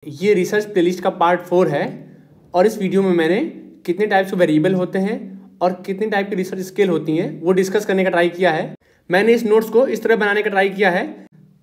ये research playlist का part 4 है और इस वीडियो में मैंने कितने टाइप्स के वेरिएबल होते हैं और कितने टाइप की रिसर्च स्केल होती हैं वो डिस्कस करने का ट्राई किया है। मैंने इस नोट्स को इस तरह बनाने का ट्राई किया है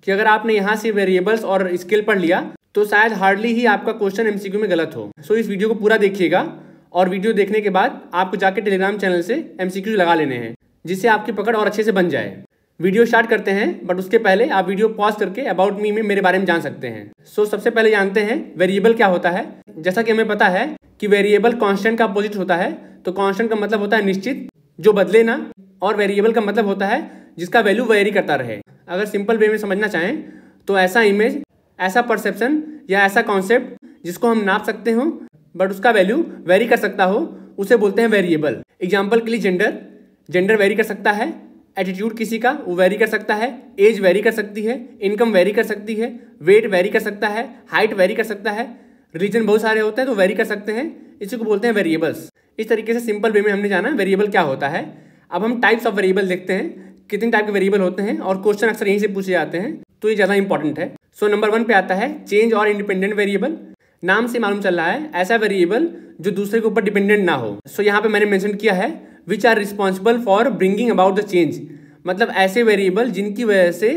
कि अगर आपने यहाँ से वेरिएबल्स और स्केल पढ़ लिया तो शायद हार्डली ही आपका क्वेश्चन एमसीक्यू में गलत हो। सो इस वीडियो को पूरा देखिएगा और वीडियो देखने के बाद आपको जाके टेलीग्राम चैनल से एमसीक्यू लगा लेने हैं जिससे आपकी पकड़ और अच्छे से बन जाए। वीडियो स्टार्ट करते हैं, बट उसके पहले आप वीडियो पॉज करके अबाउट मी में मेरे बारे में जान सकते हैं। सो सबसे पहले जानते हैं वेरिएबल क्या होता है। जैसा कि हमें पता है कि वेरिएबल कांस्टेंट का अपोजिट होता है, तो कांस्टेंट का मतलब होता है निश्चित, जो बदले ना, और वेरिएबल का मतलब होता है जिसका वैल्यू वेरी करता रहे। अगर सिंपल वे में समझना चाहें तो ऐसा इमेज, ऐसा परसेप्शन या ऐसा कॉन्सेप्ट जिसको हम नाप सकते हो बट उसका वैल्यू वेरी कर सकता हो, उसे बोलते हैं वेरिएबल। एग्जाम्पल के लिए जेंडर वेरी कर सकता है, एटीट्यूड किसी का वो वेरी कर सकता है, एज वेरी कर सकती है, इनकम वेरी कर सकती है, वेट वेरी कर सकता है, हाइट वेरी कर सकता है, रिलीजन बहुत सारे होते हैं तो वेरी कर सकते हैं। इसी को बोलते हैं वेरिएबल्स। इस तरीके से सिंपल वे में हमने जाना वेरिएबल क्या होता है। अब हम टाइप्स ऑफ वेरिएबल देखते हैं, कितने टाइप के वेरिएबल होते हैं और क्वेश्चन अक्सर यहीं से पूछे जाते हैं, तो ये ज़्यादा इंपॉर्टेंट है। सो नंबर 1 पे आता है चेंज और इंडिपेंडेंट वेरिएबल। नाम से मालूम चल रहा है ऐसा वेरिएबल जो दूसरे के ऊपर डिपेंडेंट ना हो। सो यहाँ पे मैंने मेंशन किया है which are responsible for bringing about the change, मतलब ऐसे वेरिएबल जिनकी वजह से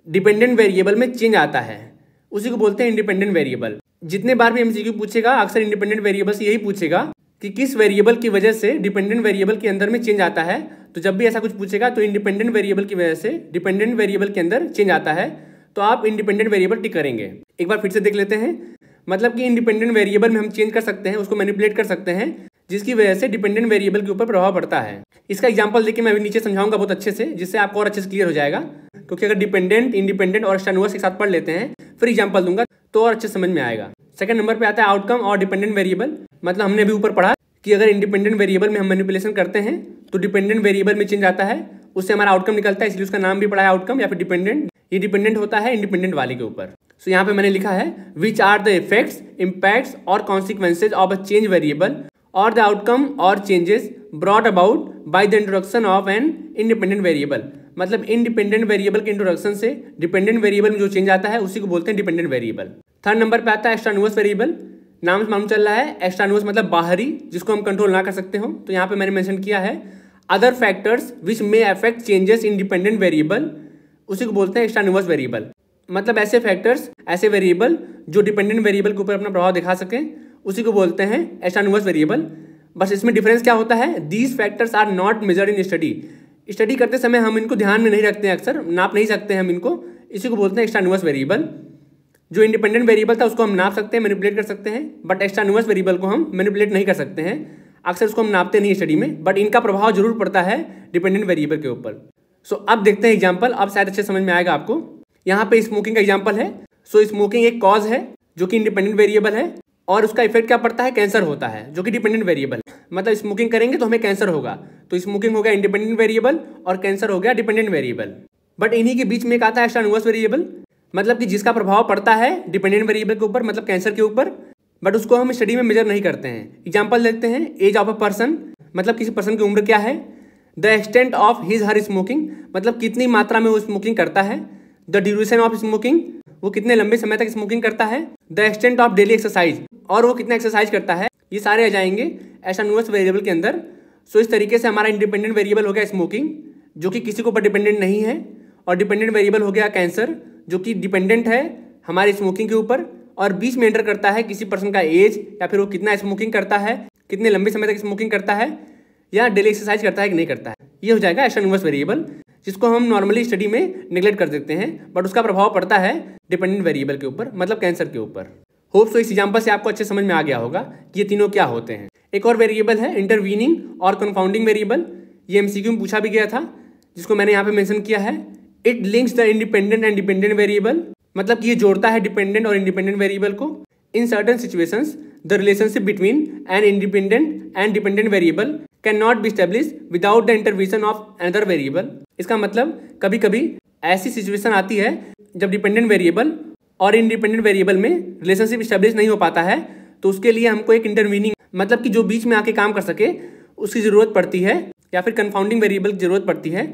डिपेंडेंट वेरिएबल में चेंज आता है, उसी को बोलते हैं इंडिपेंडेंट वेरिएबल। जितने बार भी एमसीक्यू पूछेगा अक्सर इंडिपेंडेंट वेरिएबल से यही पूछेगा कि किस वेरिएबल की वजह से डिपेंडेंट वेरिएबल के अंदर में चेंज आता है। तो जब भी ऐसा कुछ पूछेगा तो इंडिपेंडेंट वेरिएबल की वजह से डिपेंडेंट वेरिएबल के अंदर चेंज आता है, तो आप इंडिपेंडेंट वेरिएबल टिक करेंगे। एक बार फिर से देख लेते हैं, मतलब कि इंडिपेंडेंट वेरिएबल में हम चेंज कर सकते हैं, उसको मैनिपुलेट कर सकते हैं, जिसकी वजह से डिपेंडेंट वेरिएबल के ऊपर प्रभाव पड़ता है। इसका एग्जांपल देखिए, मैं अभी नीचे समझाऊंगा बहुत अच्छे से, जिससे आपको और अच्छे से क्लियर हो जाएगा। क्योंकि अगर डिपेंडेंट, इंडिपेंडेंट और एक्सटेनुअस एक साथ पढ़ लेते हैं, फिर एग्जांपल दूंगा तो और अच्छे समझ में आएगा। सेकंड नंबर पे आता है आउटकम और डिपेंडेंट वेरिएबल। मतलब हमने अभी ऊपर पढ़ा कि अगर इंडिपेंडेंट वेरिएबल में हम मैनिपुलेशन करते हैं तो डिपेंडेंट वेरिएबल में चेंज आता है, उससे हमारा आउटकम निकलता है, इसलिए उसका नाम भी पड़ा है आउटकम या फिर डिपेंडेंट। ये डिपेंडेंट होता है इंडिपेंडेंट वाले के ऊपर। सो यहाँ पे मैंने लिखा है which are the effects, impacts और consequences of a change variable और द आउटकम और changes brought about by the introduction of an independent variable. मतलब इंडिपेंडेंट वेरिएबल के इंट्रोडक्शन से डिपेंडेंट वेरिएबल में जो चेंज आता है उसी को बोलते हैं डिपेंडेंट वेरिएबल। थर्ड नंबर पे आता है एक्सट्रानुअस वेरिएबल। नाम से मालूम चल रहा है एक्सट्रानुअस मतलब बाहरी, जिसको हम कंट्रोल ना कर सकते हो। तो यहाँ पे मैंने मेंशन किया है other factors which may affect changes in dependent variable, उसी को बोलते हैं एक्सट्रानुअस वेरिएबल। मतलब ऐसे फैक्टर्स, ऐसे वेरिएबल जो डिपेंडेंट वेरिएबल के ऊपर अपना प्रभाव दिखा सकें, उसी को बोलते हैं एक्सट्रानुअस वेरिएबल। बस इसमें डिफरेंस क्या होता है, these factors are not measured in study करते समय हम इनको ध्यान में नहीं रखते हैं, अक्सर नाप नहीं सकते हैं हम इनको, इसी को बोलते हैं एक्सट्रानुअस वेरिएबल। जो इंडिपेंडेंट वेरिएबल था उसको हम नाप सकते हैं, मैनिपुलेट कर सकते हैं, बट एक्सट्रानुअस वेरिएबल को हम मैनिपुलेट नहीं कर सकते हैं, अक्सर उसको हम नापते नहीं स्टडी में, बट इनका प्रभाव जरूर पड़ता है डिपेंडेंट वेरिएबल के ऊपर। सो अब देखते हैं एग्जाम्पल, अब शायद अच्छे समझ में आएगा आपको। यहाँ पे स्मोकिंग का एग्जाम्पल है। सो स्मोकिंग एक कॉज है जो कि इंडिपेंडेंट वेरिएबल है और उसका इफेक्ट क्या पड़ता है, कैंसर होता है, जो कि डिपेंडेंट वेरिएबल। मतलब स्मोकिंग करेंगे तो हमें कैंसर होगा, तो स्मोकिंग हो गया इंडिपेंडेंट वेरिएबल और कैंसर हो गया डिपेंडेंट वेरिएबल। बट इन्हीं के बीच में एक आता है एक्सट्रानुअस वेरिएबल, मतलब कि जिसका प्रभाव पड़ता है डिपेंडेंट वेरिएबल के ऊपर, मतलब कैंसर के ऊपर, बट उसको हम स्टडी में मेजर नहीं करते हैं। एग्जाम्पल देखते हैं, एज ऑफ अ पर्सन, मतलब किसी पर्सन की उम्र क्या है, the extent of his her smoking, मतलब कितनी मात्रा में वो स्मोकिंग करता है, द ड्यूरेशन ऑफ स्मोकिंग, वो कितने लंबे समय तक स्मोकिंग करता है, the extent of daily exercise, और वो कितना एक्सरसाइज करता है, ये सारे आ जाएंगे एक्सट्रानुअस वेरिएबल के अंदर। सो इस तरीके से हमारा इंडिपेंडेंट वेरिएबल हो गया स्मोकिंग, जो कि किसी के ऊपर डिपेंडेंट नहीं है, और डिपेंडेंट वेरिएबल हो गया कैंसर, जो कि डिपेंडेंट है हमारी स्मोकिंग के ऊपर और बीच में एंटर करता है किसी पर्सन का एज, या फिर वो कितना स्मोकिंग करता है, कितने लंबे समय तक स्मोकिंग करता है, या डेली एक्सरसाइज करता है कि नहीं करता है। ये हो जाएगा एक्सट्रानुअस वेरिएबल, जिसको हम नॉर्मली स्टडी में नेग्लेक्ट कर देते हैं, बट उसका प्रभाव पड़ता है डिपेंडेंट वेरिएबल के ऊपर, मतलब कैंसर के ऊपर। होप सो इस एग्जाम्पल से आपको अच्छे समझ में आ गया होगा कि ये तीनों क्या होते हैं। एक और वेरिएबल है इंटरवीनिंग और कंफाउंडिंग वेरिएबल। ये एमसीक्यू में पूछा भी गया था, जिसको मैंने यहाँ पे मेंशन किया है it links the independent and dependent variable, मतलब कि ये जोड़ता है डिपेंडेंट और इंडिपेंडेंट वेरिएबल को। In certain situations the relationship between an independent and dependent variable can not be establish without the intervention of another variable. इसका मतलब कभी कभी ऐसी सिचुएशन आती है जब डिपेंडेंट वेरिएबल और इंडिपेंडेंट वेरिएबल में रिलेशनशिप स्टेब्लिश नहीं हो पाता है, तो उसके लिए हमको एक इंटरवीनिंग, मतलब कि जो बीच में आके काम कर सके, उसकी जरूरत पड़ती है, या फिर कंफाउंडिंग वेरिएबल की जरूरत पड़ती है।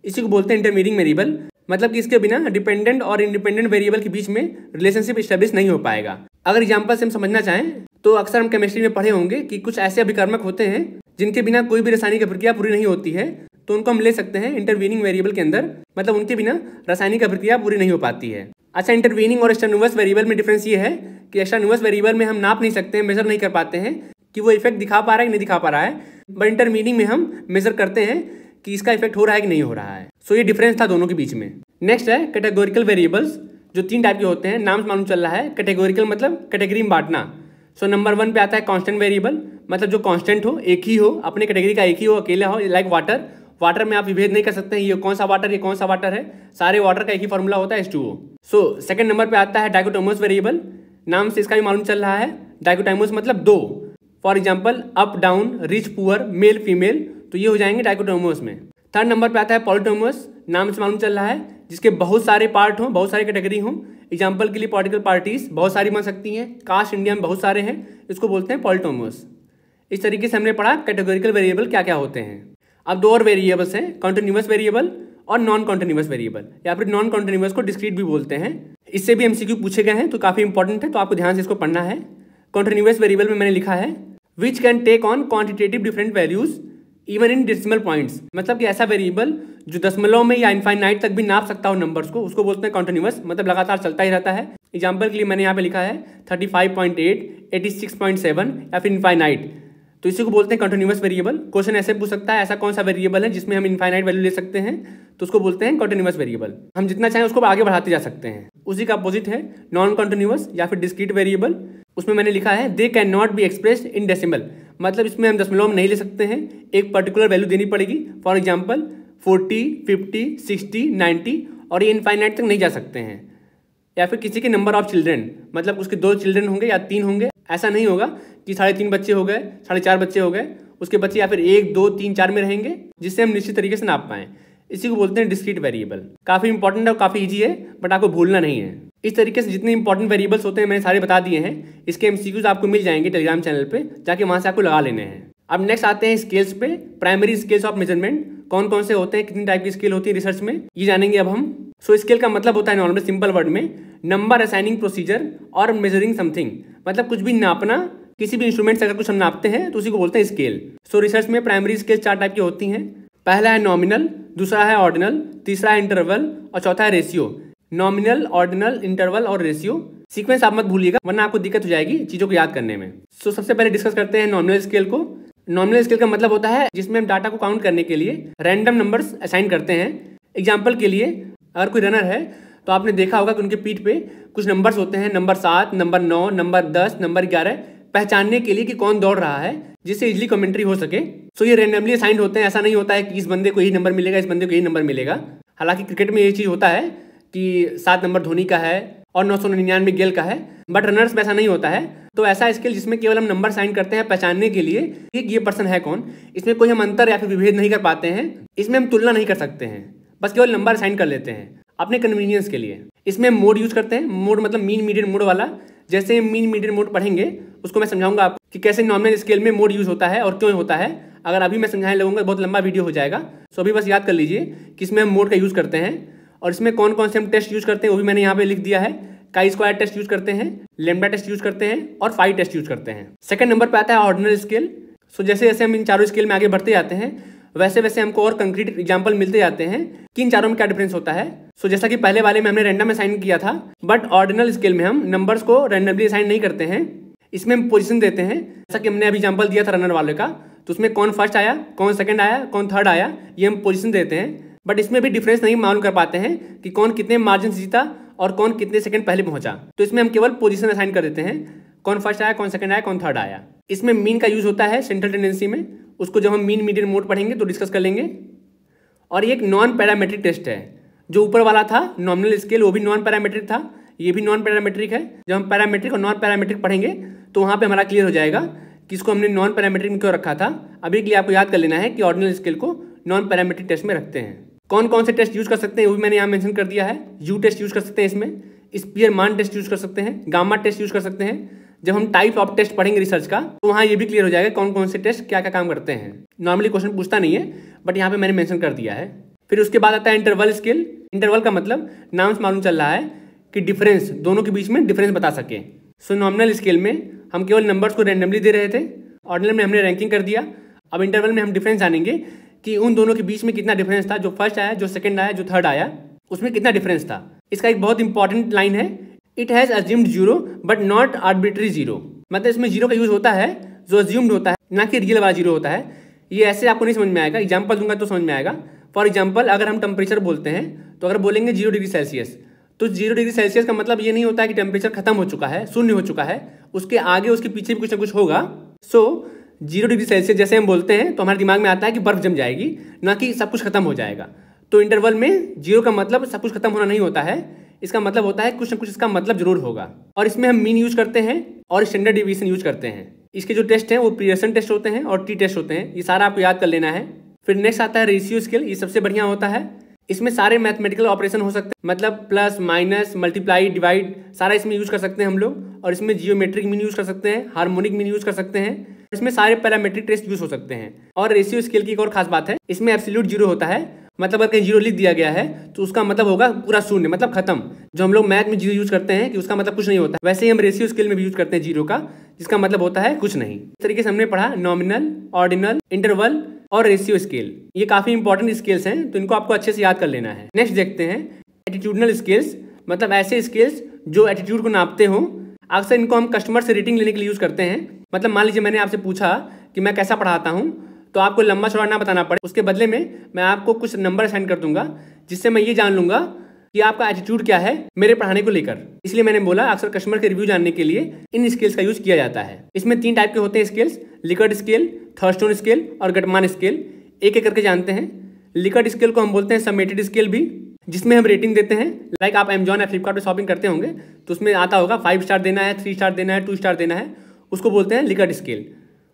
इसी को बोलते हैं इंटरमीडिएट वेरिएबल। मतलब कि इसके बिना डिपेंडेंट और इंडिपेंडेंट वेरिएबल के बीच में रिलेशनशिप स्टैब्लिश नहीं हो पाएगा। अगर एग्जाम्पल से हम समझना चाहें तो अक्सर हम केमिस्ट्री में पढ़े होंगे कि कुछ ऐसे अभिकर्मक होते हैं जिनके बिना कोई भी रासायनिक प्रक्रिया पूरी नहीं होती है, तो उनको हम ले सकते हैं इंटरवीनिंग वेरिएबल के अंदर, मतलब उनके बिना रासायनिक प्रक्रिया पूरी नहीं हो पाती है। अच्छा, इंटरवीनिंग और एक्सट्रान्युअस वेरिएबल में डिफरेंस ये है कि एक्सट्रान्युअस वेरिएबल में हम नाप नहीं सकते हैं, मेजर नहीं कर पाते हैं कि वो इफेक्ट दिखा पा रहा है कि नहीं दिखा पा रहा है, बट इंटरवीनिंग में हम मेजर करते हैं कि इसका इफेक्ट हो रहा है कि नहीं हो रहा है। सो ये डिफरेंस था दोनों के बीच में। नेक्स्ट है कैटेगोरिकल वेरिएबल्स, जो 3 टाइप के होते हैं, नाम से मालूम चल रहा है। कैटेगोरिकल मतलब कैटेगरी में बांटना। सो नंबर 1 पे आता है कांस्टेंट वेरिएबल, मतलब जो कांस्टेंट हो, एक ही हो, अपने कैटेगरी का एक ही हो, अकेला हो, लाइक वाटर। वाटर में आप विभेद नहीं कर सकते हैं ये कौन सा वाटर, ये कौन सा वाटर है, सारे वाटर का एक ही फॉर्मूला होता है H2O। सो सेकंड नंबर पे आता है डाइकोटोमस वेरिएबल, नाम से इसका भी मालूम चल रहा है। डाइकोटोमस मतलब 2, for example up down, rich poor, male female, तो ये हो जाएंगे डाइकोटोमस में। थर्ड नंबर पे आता है पॉलीटोमस, नाम से मालूम चल रहा है जिसके बहुत सारे पार्ट हों, बहुत सारी कैटेगरी हों। एग्जाम्पल के लिए पॉलिटिकल पार्टीज बहुत सारी बन सकती हैं, कास्ट इंडिया में बहुत सारे हैं, इसको बोलते हैं पॉलीटोमस। इस तरीके से हमने पढ़ा कैटेगोरिकल वेरिएबल क्या क्या होते हैं। अब 2 और वेरिएबल्स हैं, कॉन्टिन्यूअस वेरिएबल और नॉन कॉन्टिन्यूअस वेरिएबल, या फिर नॉन कॉन्टिन्यूअस को डिस्क्रीट भी बोलते हैं। इससे भी एमसीक्यू पूछे गए हैं, तो काफी इंपॉर्टेंट है, तो आपको ध्यान से इसको पढ़ना है। कॉन्टिन्यूअस वेरिएबल में मैंने लिखा है which can take on quantitative different values even in decimal points, मतलब कि ऐसा वेरिएबल जो दशमलव में या इनफाइनाइट तक भी नाप सकता हो नंबर्स को, उसको बोलते हैं कॉन्टिन्यूअस, मतलब लगातार चलता ही रहता है। एग्जाम्पल के लिए मैंने यहाँ पे लिखा है 35.8, 86.7 या फिर इनफाइनाइट, तो इसी को बोलते हैं कॉन्टिन्यूअस वेरिएबल। क्वेश्चन ऐसे पूछ सकता है ऐसा कौन सा वेरिएबल है जिसमें हम इनफाइनाइट वैल्यू ले सकते हैं, तो उसको बोलते हैं कॉन्टिन्यूअस वेरिएबल। हम जितना चाहें उसको आगे बढ़ाते जा सकते हैं। उसी का अपोजिट है नॉन कॉन्टिन्यूअस या फिर डिस्क्रीट वेरिएबल, उसमें मैंने लिखा है they can not be expressed in decimal, मतलब इसमें हम दशमलव में नहीं ले सकते हैं, एक पर्टिकुलर वैल्यू देनी पड़ेगी। फॉर एग्जाम्पल 40, 50, 60, 90, और ये इनफाइनाइट तक नहीं जा सकते हैं। या फिर किसी के नंबर ऑफ चिल्ड्रेन, मतलब उसके 2 चिल्ड्रेन होंगे या 3 होंगे, ऐसा नहीं होगा कि 3.5 बच्चे हो गए, 4.5 बच्चे हो गए, उसके बच्चे या फिर 1, 2, 3, 4 में रहेंगे, जिससे हम निश्चित तरीके से नाप पाएं। इसी को बोलते हैं डिस्क्रीट वेरिएबल। काफी इंपॉर्टेंट है और काफी इजी है, बट आपको भूलना नहीं है। इस तरीके से जितने इंपॉर्टेंट वेरिएबल्स होते हैं मैंने सारे बता दिए हैं। इसके एमसीक्यूज आपको मिल जाएंगे टेलीग्राम चैनल पे, जाके वहां से आपको लगा लेने हैं। अब नेक्स्ट आते हैं स्केल्स पे। प्राइमरी स्केल्स ऑफ मेजरमेंट कौन कौन से होते हैं, कितनी टाइप की स्केल होती है रिसर्च में, ये जानेंगे अब हम। सो स्केल का मतलब होता है नॉर्मल सिंपल वर्ड में नंबर असाइनिंग प्रोसीजर और मेजरिंग समथिंग, मतलब कुछ भी नापना, किसी भी इंस्ट्रूमेंट से अगर कुछ हम नापते हैं तो उसी को बोलते हैं स्केल। सो रिसर्च में प्राइमरी स्केल 4 टाइप की होती हैं। पहला है नॉमिनल, दूसरा है ऑर्डिनल, तीसरा है इंटरवल और चौथा है रेशियो। नॉमिनल, ऑर्डिनल, इंटरवल और रेशियो। सीक्वेंस आप मत भूलिएगा वरना आपको दिक्कत हो जाएगी चीजों को याद करने में। सो सबसे पहले डिस्कस करते हैं नॉमिनल स्केल को। नॉमिनल स्केल का मतलब होता है जिसमें हम डाटा को काउंट करने के लिए रैंडम नंबर्स असाइन करते हैं। एग्जाम्पल के लिए अगर कोई रनर है तो आपने देखा होगा कि उनके पीठ पे कुछ नंबर्स होते हैं, नंबर 7, नंबर 9, नंबर 10, नंबर 11, पहचानने के लिए कि कौन दौड़ रहा है, जिससे इजिली कमेंट्री हो सके। सो ये रैंडमली असाइंड होते हैं, ऐसा नहीं होता है कि इस बंदे को यही नंबर मिलेगा, इस बंदे को यही नंबर मिलेगा। हालांकि क्रिकेट में ये चीज़ होता है कि 7 नंबर धोनी का है और 999 गेल का है, बट रनर्स में ऐसा नहीं होता है। तो ऐसा स्केल जिसमें केवल हम नंबर साइन करते हैं पहचानने के लिए कि ये पर्सन है कौन, इसमें कोई हम अंतर या फिर विभेद नहीं कर पाते हैं, इसमें हम तुलना नहीं कर सकते हैं, बस केवल नंबर साइन कर लेते हैं अपने कन्वीनियंस के लिए। इसमें हम मोड यूज करते हैं, मोड मतलब मीन मीडियन मोड वाला। जैसे मीन मीडियन मोड पढ़ेंगे उसको मैं समझाऊंगा आपको कि कैसे नॉमिनल स्केल में मोड यूज होता है और क्यों होता है। अगर अभी मैं समझाने लगूंगा बहुत लंबा वीडियो हो जाएगा, सो अभी बस याद कर लीजिए कि इसमें हम मोड का यूज करते हैं और इसमें कौन कौन से हम टेस्ट यूज करते हैं वो भी मैंने यहाँ पे लिख दिया है। काई स्क्वायर टेस्ट यूज करते हैं, लैम्डा टेस्ट यूज करते हैं और फाई टेस्ट यूज करते हैं। सेकंड नंबर पे आता है ऑर्डिनल स्केल। सो जैसे जैसे हम इन चारों स्केल में आगे बढ़ते जाते हैं वैसे वैसे हमको और कंक्रीट एग्जांपल मिलते जाते हैं कि इन चारों में क्या डिफरेंस होता है। सो जैसा कि पहले वाले में हमने रैंडम असाइन किया था, बट ऑर्डिनल स्केल में हम नंबर्स को रैंडमली असाइन नहीं करते हैं, इसमें हम पोजीशन देते हैं। जैसा कि हमने अभी एग्जांपल दिया था रनर वाले का, तो उसमें कौन फर्स्ट आया, कौन सेकंड आया, कौन थर्ड आया, ये हम पोजीशन देते हैं। बट इसमें भी डिफरेंस नहीं मालूम कर पाते हैं कि कौन कितने मार्जिन से जीता और कौन कितने सेकंड पहले पहुंचा। तो इसमें हम केवल पोजीशन असाइन कर देते हैं, कौन फर्स्ट आया, कौन सेकंड आया, कौन थर्ड आया। इसमें मीन का यूज होता है सेंट्रल टेंडेंसी में, उसको जब हम मीन मीडियन मोड पढ़ेंगे तो डिस्कस कर लेंगे। और ये एक नॉन पैरामेट्रिक टेस्ट है। जो ऊपर वाला था नॉमिनल स्केल वो भी नॉन पैरामेट्रिक था, ये भी नॉन पैरामेट्रिक है। जब हम पैरामेट्रिक और नॉन पैरामेट्रिक पढ़ेंगे तो वहाँ पे हमारा क्लियर हो जाएगा कि इसको हमने नॉन पैरामेट्रिक में क्यों रखा था। अभी के लिए आपको याद कर लेना है कि ऑर्डिनल स्केल को नॉन पैरामेट्रिक टेस्ट में रखते हैं। कौन कौन से टेस्ट यूज कर सकते हैं वो भी मैंने यहाँ मेंशन कर दिया है। यू टेस्ट यूज कर सकते हैं, इसमें स्पीयर मान टेस्ट यूज कर सकते हैं, गामा टेस्ट यूज कर सकते हैं। जब हम टाइप ऑफ टेस्ट पढ़ेंगे रिसर्च का तो वहाँ ये भी क्लियर हो जाएगा कौन कौन से टेस्ट क्या क्या काम करते हैं। नॉर्मली क्वेश्चन पूछता नहीं है बट यहाँ पे मैंने मेंशन कर दिया है। फिर उसके बाद आता है इंटरवल स्केल। इंटरवल का मतलब नाम से मालूम चल रहा है कि डिफरेंस, दोनों के बीच में डिफरेंस बता सके। सो नॉमिनल स्केल में हम केवल नंबर्स को रैंडमली दे रहे थे, ऑर्डिनल में हमने रैंकिंग कर दिया। अब इंटरवल में हम डिफरेंस जानेंगे कि उन दोनों के बीच में कितना डिफरेंस था, जो फर्स्ट आया, जो सेकंड आया, जो थर्ड आया, उसमें कितना डिफरेंस था। इसका एक बहुत इंपॉर्टेंट लाइन है, it has assumed zero but not arbitrary zero. मतलब इसमें जीरो का यूज होता है जो अज्यूम्ड होता है, ना कि रियल वाला जीरो होता है। ये ऐसे आपको नहीं समझ में आएगा, एग्जाम्पल दूंगा तो समझ में आएगा। फॉर एग्जाम्पल, अगर हम टेम्परेचर बोलते हैं तो अगर बोलेंगे 0 डिग्री सेल्सियस, तो 0 डिग्री सेल्सियस का मतलब ये नहीं होता है कि टेम्परेचर खत्म हो चुका है, शून्य हो चुका है, उसके आगे उसके पीछे भी कुछ ना कुछ होगा। सो 0 डिग्री सेल्सियस जैसे हम बोलते हैं तो हमारे दिमाग में आता है कि बर्फ जम जाएगी, ना कि सब कुछ खत्म हो जाएगा। तो इंटरवल में 0 का मतलब सब कुछ खत्म होना नहीं होता है, इसका मतलब होता है कुछ ना कुछ इसका मतलब जरूर होगा। और इसमें हम मीन यूज करते हैं और स्टैंडर्ड डिवीजन यूज करते हैं। इसके जो टेस्ट हैं वो पियर्सन टेस्ट होते हैं और टी टेस्ट होते हैं, ये सारा आपको याद कर लेना है। फिर नेक्स्ट आता है रेशियो स्केल, ये सबसे बढ़िया होता है। इसमें सारे मैथमेटिकल ऑपरेशन हो सकते हैं, मतलब प्लस माइनस मल्टीप्लाई डिवाइड सारा इसमें यूज कर सकते हैं हम लोग। और इसमें जियोमेट्रिक मीन यूज कर सकते हैं, हार्मोनिक मीन यूज कर सकते हैं, इसमें सारे पैरामेट्रिक टेस्ट यूज हो सकते हैं। और रेशियो स्केल की एक और खास बात है, इसमें एब्सोल्यूट जीरो होता है, मतलब अगर कहीं जीरो लिख दिया गया है तो उसका मतलब होगा पूरा शून्य, मतलब खत्म। जो हम लोग मैथ में जीरो यूज करते हैं कि उसका मतलब कुछ नहीं होता, वैसे ही हम रेशियो स्केल में भी यूज करते हैं जीरो का, जिसका मतलब होता है कुछ नहीं। इस तरीके से हमने पढ़ा नॉमिनल, ऑर्डिनल, इंटरवल और रेशियो स्केल। ये काफी इंपॉर्टेंट स्केल्स हैं, तो इनको आपको अच्छे से याद कर लेना है। नेक्स्ट देखते हैं एटीट्यूडनल स्केल्स, मतलब ऐसे स्केल्स जो एटीट्यूड को नापते हो। अक्सर इनको हम कस्टमर से रेटिंग लेने के लिए यूज करते हैं। मतलब मान लीजिए मैंने आपसे पूछा कि मैं कैसा पढ़ाता हूँ, तो आपको लंबा चौड़ा ना बताना पड़े, उसके बदले में मैं आपको कुछ नंबर असाइन कर दूंगा, जिससे मैं ये जान लूंगा कि आपका एटीट्यूड क्या है मेरे पढ़ाने को लेकर। इसलिए मैंने बोला अक्सर कस्टमर के रिव्यू जानने के लिए इन स्केल्स का यूज किया जाता है। इसमें 3 टाइप के होते हैं स्केल्स, लिकर्ट स्केल, थर्स्टोन स्केल और गटमान स्केल। एक एक करके जानते हैं। लिकर्ट स्केल को हम बोलते हैं समेटेड स्केल भी, जिसमें हम रेटिंग देते हैं। लाइक आप अमेजॉन या फ्लिपकार्ट पर शॉपिंग करते होंगे तो उसमें आता होगा 5 स्टार देना है, 3 स्टार देना है, 2 स्टार देना है, उसको बोलते हैं लिकर्ट स्केल।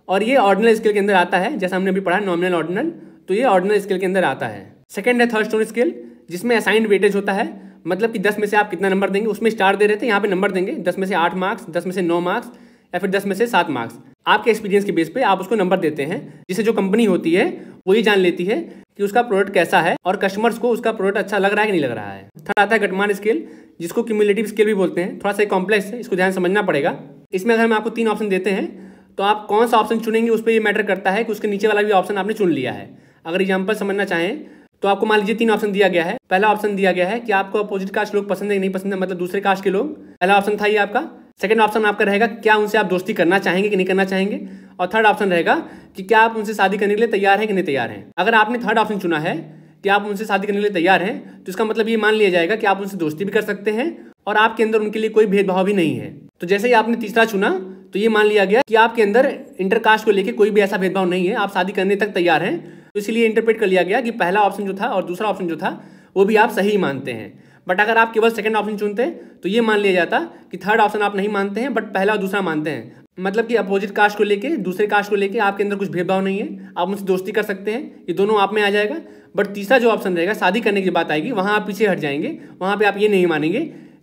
और ये ऑर्डिनल स्केल के अंदर आता है, जैसा हमने अभी पढ़ा नॉमिनल ऑर्डिनल, तो ये ऑर्डिनल स्केल के अंदर आता है। सेकंड है थर्स्टोन स्केल, जिसमें असाइंड वेटेज होता है, मतलब कि 10 में से आप कितना नंबर देंगे, उसमें स्टार दे रहे थे, यहाँ पे नंबर देंगे। 10 में से 8 मार्क्स, 10 में से 9 मार्क्स या फिर 10 में से 7 मार्क्स। आपके एक्सपीरियंस के बेस पे आप उसको नंबर देते हैं, जिससे जो कंपनी होती है वो ये जान लेती है कि उसका प्रोडक्ट कैसा है और कस्टमर्स को उसका प्रोडक्ट अच्छा लग रहा है कि नहीं लग रहा है। थर्ड आता है गटमान स्केल, जिसको क्यूमुलेटिव स्केल भी बोलते हैं। थोड़ा सा कॉम्प्लेक्स है, इसको ध्यान समझना पड़ेगा। इसमें अगर हम आपको 3 ऑप्शन देते हैं तो आप कौन सा ऑप्शन चुनेंगे उस पर ये मैटर करता है कि उसके नीचे वाला भी ऑप्शन आपने चुन लिया है। अगर एग्जाम्पल समझना चाहें तो आपको मान लीजिए 3 ऑप्शन दिया गया है। पहला ऑप्शन दिया गया है कि आपको अपोजिट कास्ट लोग पसंद है नहीं पसंद है, मतलब दूसरे कास्ट के लोग। पहला ऑप्शन था ये आपका। सेकंड ऑप्शन आपका रहेगा क्या उनसे आप दोस्ती करना चाहेंगे कि नहीं करना चाहेंगे। और थर्ड ऑप्शन रहेगा कि क्या आप उनसे शादी करने के लिए तैयार हैं कि नहीं तैयार हैं। अगर आपने थर्ड ऑप्शन चुना है कि आप उनसे शादी करने के लिए तैयार हैं, तो इसका मतलब ये मान लिया जाएगा कि आप उनसे दोस्ती भी कर सकते हैं और आपके अंदर उनके लिए कोई भेदभाव भी नहीं है। तो जैसे ही आपने तीसरा चुना तो ये मान लिया गया कि आपके अंदर इंटरकास्ट को लेकर कोई भी ऐसा भेदभाव नहीं है, आप शादी करने तक तैयार हैं। तो इसलिए इंटरप्रेट कर लिया गया कि पहला ऑप्शन जो था और दूसरा ऑप्शन जो था वो भी आप सही मानते हैं। बट अगर आप केवल सेकंड ऑप्शन चुनते तो ये मान लिया जाता कि थर्ड ऑप्शन आप नहीं मानते हैं, बट पहला और दूसरा मानते हैं। मतलब कि अपोजिट कास्ट को लेके, दूसरे कास्ट को लेके आपके अंदर कुछ भेदभाव नहीं है, आप उनसे दोस्ती कर सकते हैं, ये दोनों आप में आ जाएगा। बट तीसरा जो ऑप्शन रहेगा, शादी करने की बात आएगी, वहाँ आप पीछे हट जाएंगे, वहाँ पे आप ये नहीं मानेंगे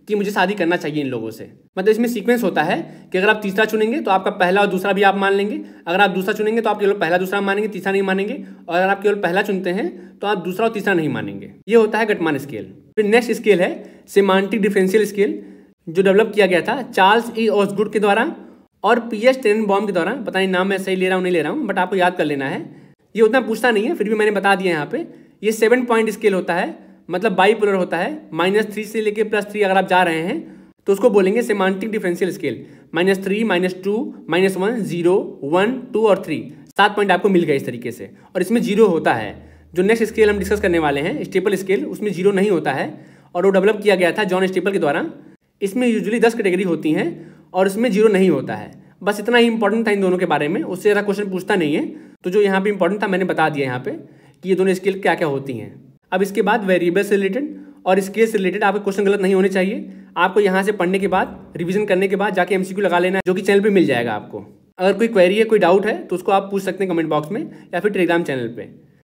कि मुझे शादी करना चाहिए इन लोगों से। मतलब इसमें सीक्वेंस होता है कि अगर आप तीसरा चुनेंगे तो आपका पहला और दूसरा भी आप मान लेंगे, अगर आप दूसरा चुनेंगे तो आप केवल पहला दूसरा मानेंगे, तीसरा नहीं मानेंगे, और अगर आप केवल पहला चुनते हैं तो आप दूसरा और तीसरा नहीं मानेंगे। ये होता है गटमान स्केल। फिर नेक्स्ट स्केल है सेमांटिक डिफरेंशियल स्केल, जो डेवलप किया गया था चार्ल्स ई ऑसगुड के द्वारा और पीएच टेननबॉम के द्वारा। पता नहीं नाम मैं सही ले रहा हूँ नहीं ले रहा हूँ, बट आपको याद कर लेना है। ये उतना पूछता नहीं है, फिर भी मैंने बता दिया यहाँ पे। ये 7 पॉइंट स्केल होता है, मतलब बाईपोलर होता है। -3 से लेके +3 अगर आप जा रहे हैं तो उसको बोलेंगे सेमांटिक डिफरेंशियल स्केल। -3, -2, -1, 0, 1, 2 और 3, 7 पॉइंट आपको मिल गए इस तरीके से। और इसमें 0 होता है। जो नेक्स्ट स्केल हम डिस्कस करने वाले हैं स्टेपल स्केल, उसमें 0 नहीं होता है और वो डेवलप किया गया था जॉन स्टेपल के द्वारा। इसमें यूजुअली 10 कैटेगरी होती हैं और इसमें 0 नहीं होता है। बस इतना ही इंपॉर्टेंट था इन दोनों के बारे में, उससे ज़्यादा क्वेश्चन पूछता नहीं है। तो जो यहाँ पे इंपॉर्टेंट था मैंने बता दिया यहाँ पे कि ये दोनों स्केल क्या क्या होती हैं। अब इसके बाद वेरिएबल से रिलेटेड और स्केल से रिलेटेड आपके क्वेश्चन गलत नहीं होने चाहिए। आपको यहाँ से पढ़ने के बाद, रिवीजन करने के बाद जाके MCQ लगा लेना है, जो कि चैनल पे मिल जाएगा आपको। अगर कोई क्वेरी है, कोई डाउट है तो उसको आप पूछ सकते हैं कमेंट बॉक्स में या फिर टेलीग्राम चैनल पे।